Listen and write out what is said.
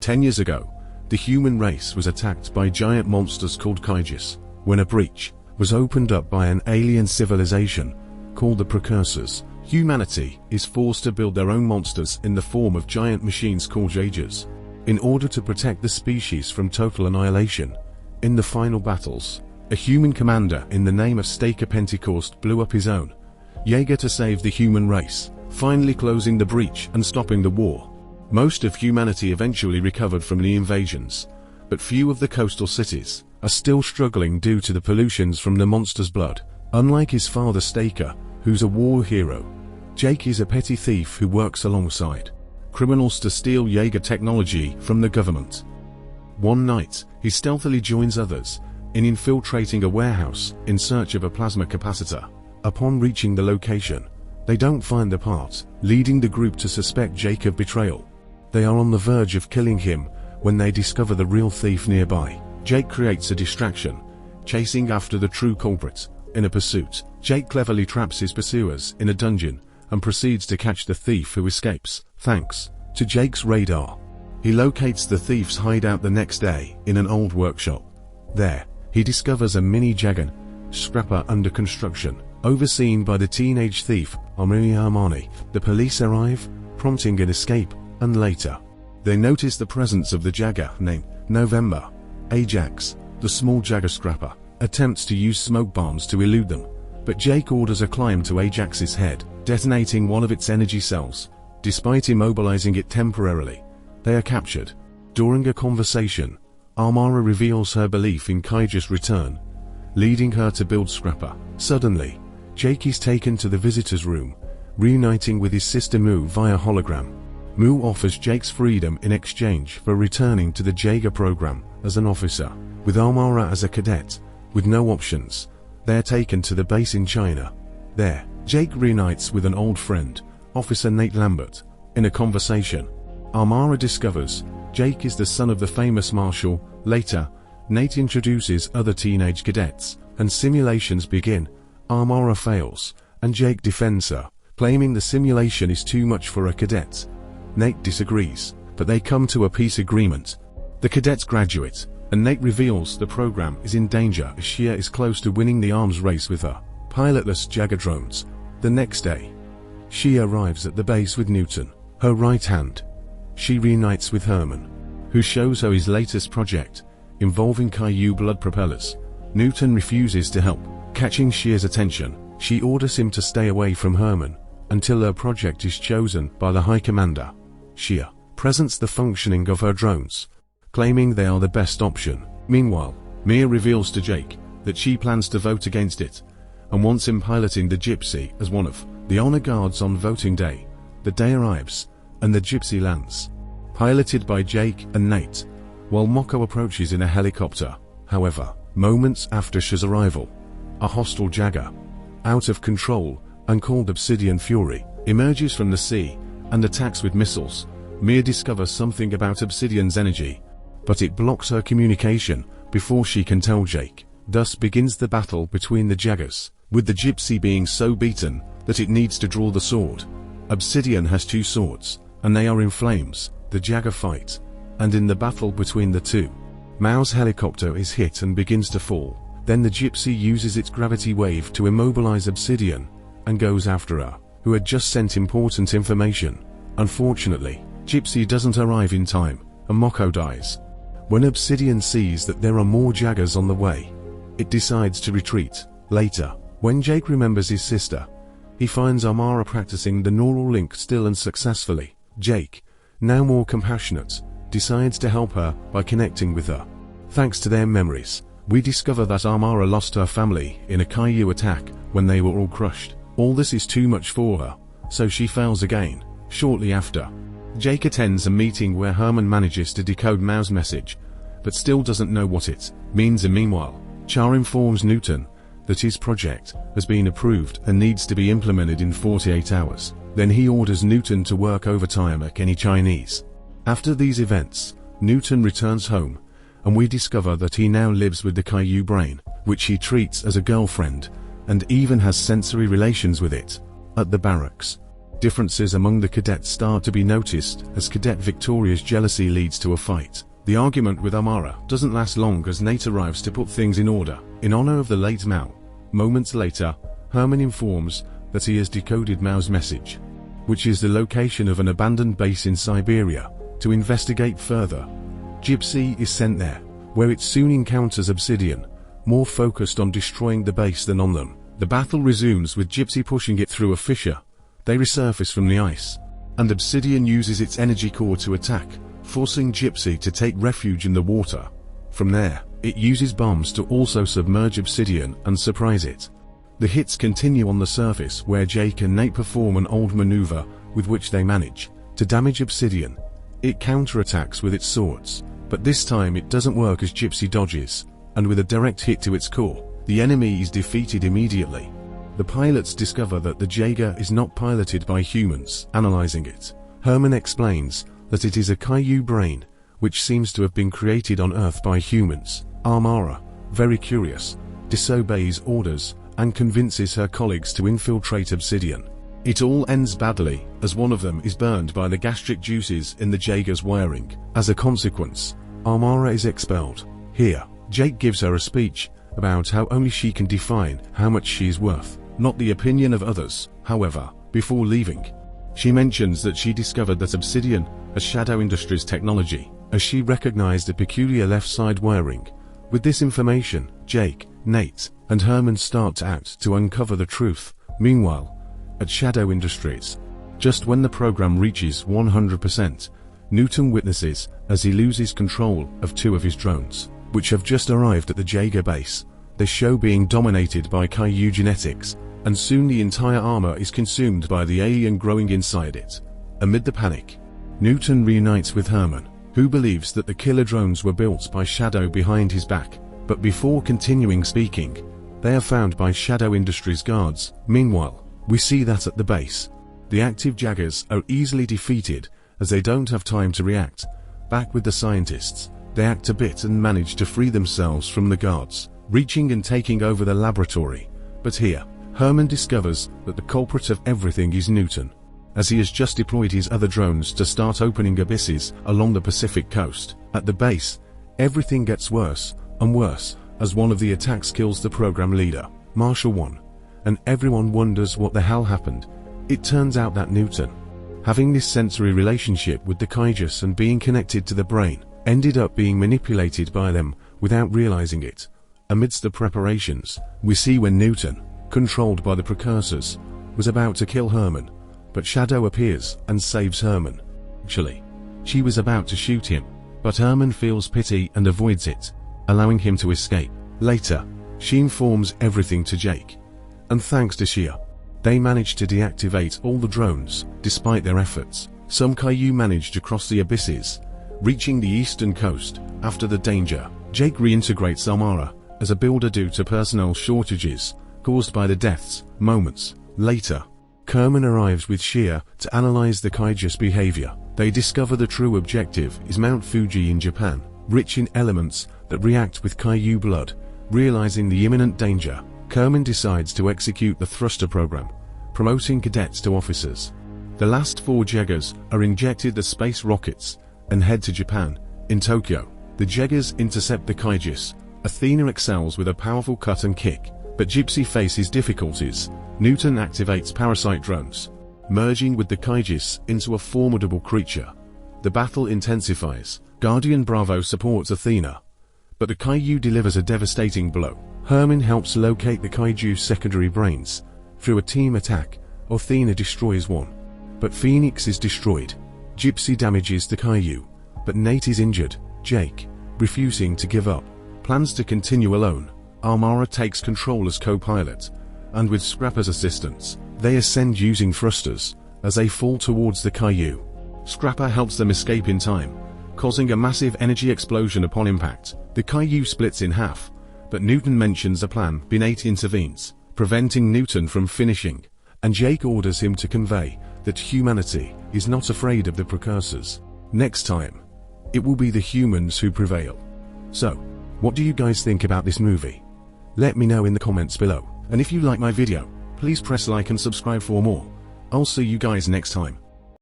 10 years ago, the human race was attacked by giant monsters called Kaijus, when a breach was opened up by an alien civilization called the Precursors. Humanity is forced to build their own monsters in the form of giant machines called Jaegers, in order to protect the species from total annihilation. In the final battles, a human commander in the name of Stacker Pentecost blew up his own Jaeger to save the human race, finally closing the breach and stopping the war. Most of humanity eventually recovered from the invasions, but few of the coastal cities are still struggling due to the pollutions from the monster's blood. Unlike his father Stacker, who's a war hero, Jake is a petty thief who works alongside criminals to steal Jaeger technology from the government. One night, he stealthily joins others in infiltrating a warehouse in search of a plasma capacitor. Upon reaching the location, they don't find the part, leading the group to suspect Jake of betrayal. They are on the verge of killing him when they discover the real thief nearby. Jake creates a distraction, chasing after the true culprit. In a pursuit, Jake cleverly traps his pursuers in a dungeon and proceeds to catch the thief, who escapes. Thanks to Jake's radar, he locates the thief's hideout the next day in an old workshop. There, he discovers a mini Jaeger scrapper under construction, overseen by the teenage thief Amara. The police arrive, prompting an escape, and later, they notice the presence of the Jaeger named November. Ajax, the small Jaeger scrapper, attempts to use smoke bombs to elude them, but Jake orders a climb to Ajax's head, detonating one of its energy cells. Despite immobilizing it temporarily, they are captured. During a conversation, Amara reveals her belief in Kaiju's return, leading her to build Scrapper. Suddenly, Jake is taken to the visitor's room, reuniting with his sister Mu via hologram. Mu offers Jake's freedom in exchange for returning to the Jaeger program as an officer. With Amara as a cadet, with no options, they are taken to the base in China. There, Jake reunites with an old friend, Officer Nate Lambert. In a conversation, Amara discovers Jake is the son of the famous marshal. Later, Nate introduces other teenage cadets, and simulations begin. Amara fails, and Jake defends her, claiming the simulation is too much for a cadet. Nate disagrees, but they come to a peace agreement. The cadets graduate, and Nate reveals the program is in danger as Shia is close to winning the arms race with her pilotless Jaeger drones. The next day, Shia arrives at the base with Newton, her right hand. She reunites with Herman, who shows her his latest project, involving Kaiju blood propellers. Newton refuses to help. Catching Shia's attention, she orders him to stay away from Herman until her project is chosen by the High Commander. Shia presents the functioning of her drones, claiming they are the best option. Meanwhile, Mia reveals to Jake that she plans to vote against it, and wants him piloting the Gypsy as one of the honor guards on voting day. The day arrives, and the Gypsy lands, piloted by Jake and Nate, while Moko approaches in a helicopter. However, moments after Shia's arrival, a hostile Jaeger, out of control and called Obsidian Fury, emerges from the sea and attacks with missiles. Mia discovers something about Obsidian's energy, but it blocks her communication before she can tell Jake. Thus begins the battle between the Jaegers, with the Gypsy being so beaten that it needs to draw the sword. Obsidian has two swords, and they are in flames. The Jaeger fight, and in the battle between the two, Mao's helicopter is hit and begins to fall. Then the Gypsy uses its gravity wave to immobilize Obsidian, and goes after her, who had just sent important information. Unfortunately, Gypsy doesn't arrive in time, and Moko dies. When Obsidian sees that there are more Jaegers on the way, it decides to retreat. Later, when Jake remembers his sister, he finds Amara practicing the neural link still and successfully. Jake, now more compassionate, decides to help her by connecting with her. Thanks to their memories, we discover that Amara lost her family in a Kaiju attack when they were all crushed. All this is too much for her, so she fails again. Shortly after, Jake attends a meeting where Herman manages to decode Mao's message, but still doesn't know what it means. And meanwhile, Char informs Newton that his project has been approved and needs to be implemented in 48 hours. Then he orders Newton to work overtime like any Chinese. After these events, Newton returns home, and we discover that he now lives with the Kaiju brain, which he treats as a girlfriend, and even has sensory relations with it. At the barracks, Differences among the cadets start to be noticed as Cadet Victoria's jealousy leads to a fight. The argument with Amara doesn't last long as Nate arrives to put things in order. In honor of the late Mao, moments later, Herman informs that he has decoded Mao's message, which is the location of an abandoned base in Siberia, to investigate further. Gypsy is sent there, where it soon encounters Obsidian, more focused on destroying the base than on them. The battle resumes with Gypsy pushing it through a fissure. They resurface from the ice, and Obsidian uses its energy core to attack, forcing Gypsy to take refuge in the water. From there, it uses bombs to also submerge Obsidian and surprise it. The hits continue on the surface where Jake and Nate perform an old maneuver with which they manage to damage Obsidian. It counterattacks with its swords, but this time it doesn't work as Gypsy dodges, and with a direct hit to its core, the enemy is defeated immediately. The pilots discover that the Jaeger is not piloted by humans. Analyzing it, Herman explains that it is a Kaiju brain, which seems to have been created on Earth by humans. Amara, very curious, disobeys orders and convinces her colleagues to infiltrate Obsidian. It all ends badly, as one of them is burned by the gastric juices in the Jaeger's wiring. As a consequence, Amara is expelled. Here, Jake gives her a speech about how only she can define how much she is worth, not the opinion of others. However, before leaving, she mentions that she discovered that Obsidian has Shadow Industries technology, as she recognized a peculiar left-side wiring. With this information, Jake, Nate, and Herman start to act to uncover the truth. Meanwhile, at Shadow Industries, just when the program reaches 100%, Newton witnesses as he loses control of two of his drones, which have just arrived at the Jaeger base, the show being dominated by Kaiju genetics, and soon the entire armor is consumed by the alien growing inside it. Amid the panic, Newton reunites with Herman, who believes that the killer drones were built by Shadow behind his back, but before continuing speaking, they are found by Shadow Industries guards. Meanwhile, we see that at the base, the active Jaegers are easily defeated as they don't have time to react. Back with the scientists, they act a bit and manage to free themselves from the guards, reaching and taking over the laboratory. But here, Herman discovers that the culprit of everything is Newton, as he has just deployed his other drones to start opening abysses along the Pacific coast. At the base, everything gets worse and worse as one of the attacks kills the program leader, Marshall 1, and everyone wonders what the hell happened. It turns out that Newton, having this sensory relationship with the Jaegers and being connected to the brain, ended up being manipulated by them without realizing it. Amidst the preparations, we see when Newton, controlled by the precursors, was about to kill Herman, but Shadow appears and saves Herman. Actually, she was about to shoot him, but Herman feels pity and avoids it, allowing him to escape. Later, she informs everything to Jake, and thanks to Shia, they manage to deactivate all the drones. Despite their efforts, some Kaiju manage to cross the abysses, reaching the eastern coast. After the danger, Jake reintegrates Amara as a builder due to personnel shortages caused by the deaths. Moments later, Kerman arrives with Shia to analyze the Kaiju's behavior. They discover the true objective is Mount Fuji in Japan, rich in elements that react with Kaiju blood. Realizing the imminent danger, Kerman decides to execute the thruster program, promoting cadets to officers. The last 4 Jaegers are injected as space rockets and head to Japan. In Tokyo, the Jaegers intercept the Kaijus. Athena excels with a powerful cut and kick, but Gypsy faces difficulties. Newton activates parasite drones, merging with the Kaijus into a formidable creature. The battle intensifies. Guardian Bravo supports Athena, but the Kaiju delivers a devastating blow. Herman helps locate the Kaiju's secondary brains. Through a team attack, Athena destroys one, but Phoenix is destroyed. Gypsy damages the Kaiju, but Nate is injured. Jake, refusing to give up, plans to continue alone. Amara takes control as co-pilot, and with Scrapper's assistance, they ascend using thrusters as they fall towards the Kaiju. Scrapper helps them escape in time, causing a massive energy explosion upon impact. The Kaiju splits in half, but Newton mentions a plan. Nate intervenes, preventing Newton from finishing, and Jake orders him to convey that humanity is not afraid of the precursors. Next time, it will be the humans who prevail. So, what do you guys think about this movie? Let me know in the comments below, and if you like my video, please press like and subscribe for more. I'll see you guys next time.